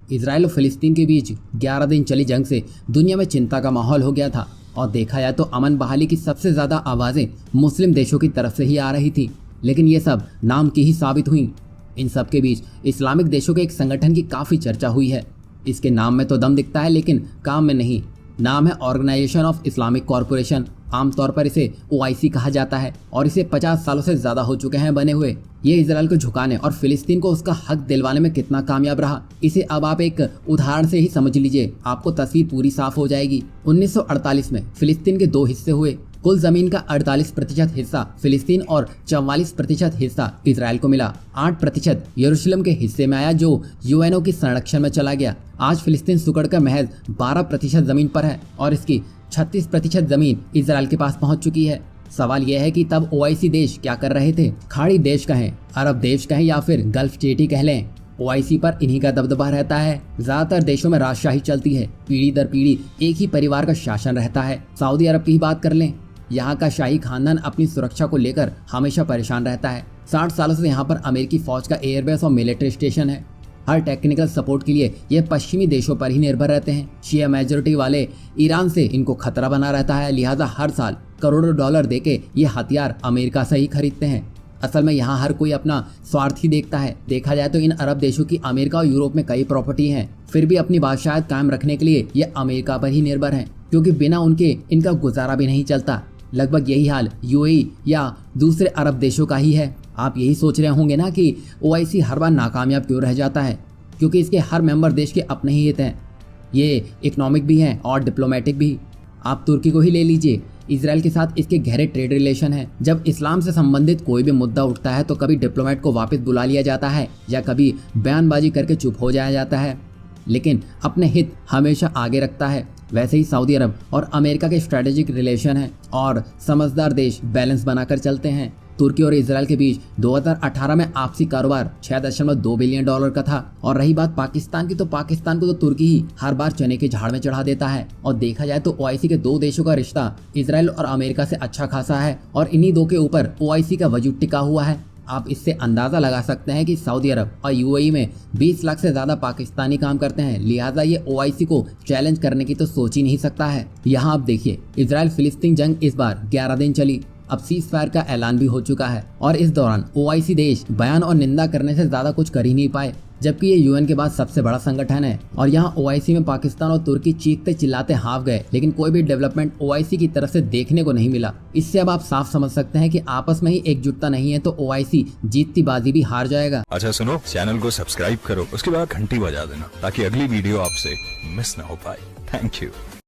Israel और फिलिस्तीन के बीच 11 दिन चली जंग से दुनिया में चिंता का माहौल हो गया था और देखा जाए तो अमन बहाली की सबसे ज्यादा आवाजें मुस्लिम देशों की तरफ से ही आ रही थी, लेकिन ये सब नाम की ही साबित हुई। इन सब के बीच इस्लामिक देशों के एक संगठन की काफी चर्चा हुई है। इसके नाम में तो दम दिखता है लेकिन काम में नहीं। नाम है ऑर्गेनाइजेशन ऑफ इस्लामिक कॉरपोरेशन। आमतौर पर इसे OIC कहा जाता है और इसे 50 सालों से ज्यादा हो चुके हैं बने हुए। ये इजराइल को झुकाने और फिलिस्तीन को उसका हक दिलवाने में कितना कामयाब रहा, इसे अब आप एक उदाहरण से ही समझ लीजिए, आपको तस्वीर पूरी साफ हो जाएगी। 1948 में फिलिस्तीन के 2 हिस्से हुए। कुल जमीन का 48% हिस्सा फिलिस्तीन और 44% हिस्सा इजराइल को मिला। 8% यरूशलेम के हिस्से में आया जो UNO की संरक्षण में चला गया। आज फिलिस्तीन सिकुड़कर महज 12% जमीन पर है और इसकी 36% जमीन इजराइल के पास पहुंच चुकी है। सवाल यह है कि तब OIC देश क्या कर रहे थे? खाड़ी देश कहें, अरब देश कहें या फिर गल्फ स्टेट ही कह लें, OIC पर इन्हीं का दबदबा रहता है। ज्यादातर देशों में राजशाही चलती है, पीढ़ी दर पीढ़ी एक ही परिवार का शासन रहता है। सऊदी अरब की ही बात कर लें, यहाँ का शाही खानदान अपनी सुरक्षा को लेकर हमेशा परेशान रहता है। 60 सालों से यहाँ पर अमेरिकी फौज का एयरबेस और मिलिट्री स्टेशन है। हर टेक्निकल सपोर्ट के लिए ये पश्चिमी देशों पर ही निर्भर रहते हैं। शिया मेजोरिटी वाले ईरान से इनको खतरा बना रहता है, लिहाजा हर साल करोड़ों डॉलर देके ये हथियार अमेरिका से ही खरीदते हैं। असल में यहाँ हर कोई अपना स्वार्थ ही देखता है। देखा जाए तो इन अरब देशों की अमेरिका और यूरोप में कई प्रॉपर्टी हैं, फिर भी अपनी बादशाहत कायम रखने के लिए ये अमेरिका पर ही निर्भर हैं, क्योंकि बिना उनके इनका गुजारा भी नहीं चलता। लगभग यही हाल UAE या दूसरे अरब देशों का ही है। आप यही सोच रहे होंगे ना कि OIC हर बार नाकामयाब क्यों रह जाता है, क्योंकि इसके हर मेंबर देश के अपने ही हित हैं। ये इकोनॉमिक भी हैं और डिप्लोमेटिक भी। आप तुर्की को ही ले लीजिए, इजराइल के साथ इसके गहरे ट्रेड रिलेशन है। जब इस्लाम से संबंधित कोई भी मुद्दा उठता है तो कभी डिप्लोमेट को वापस बुला लिया जाता है या कभी बयानबाजी करके चुप हो जाया जाता है, लेकिन अपने हित हमेशा आगे रखता है। वैसे ही सऊदी अरब और अमेरिका के स्ट्रेटेजिक रिलेशन है और समझदार देश बैलेंस बनाकर चलते हैं। तुर्की और इजराइल के बीच 2018 में आपसी कारोबार $6.2 बिलियन का था। और रही बात पाकिस्तान की, तो पाकिस्तान को तो तुर्की ही हर बार चने के झाड़ में चढ़ा देता है। और देखा जाए तो OIC के 2 देशों का रिश्ता इजराइल और अमेरिका से अच्छा खासा है और इन्हीं 2 के ऊपर OIC का वजूद टिका हुआ है। आप इससे अंदाजा लगा सकते हैं कि सऊदी अरब और UAE में 20 लाख से ज्यादा पाकिस्तानी काम करते हैं, लिहाजा ये OIC को चैलेंज करने की तो सोच ही नहीं सकता है। यहाँ आप देखिए, इजराइल फिलिस्तीन जंग इस बार 11 दिन चली। अब सीज फायर का ऐलान भी हो चुका है और इस दौरान OIC देश बयान और निंदा करने से ज्यादा कुछ कर ही नहीं पाए, जबकि ये UN के बाद सबसे बड़ा संगठन है। और यहाँ OIC में पाकिस्तान और तुर्की चीखते चिल्लाते हाफ गए, लेकिन कोई भी डेवलपमेंट OIC की तरफ से देखने को नहीं मिला। इससे अब आप साफ समझ सकते हैं कि आपस में ही एकजुटता नहीं है तो OIC जीतती बाजी भी हार जाएगा। अच्छा सुनो, चैनल को सब्सक्राइब करो, उसके बाद घंटी बजा देना ताकि अगली वीडियो आपसे मिस ना हो पाए। Thank you.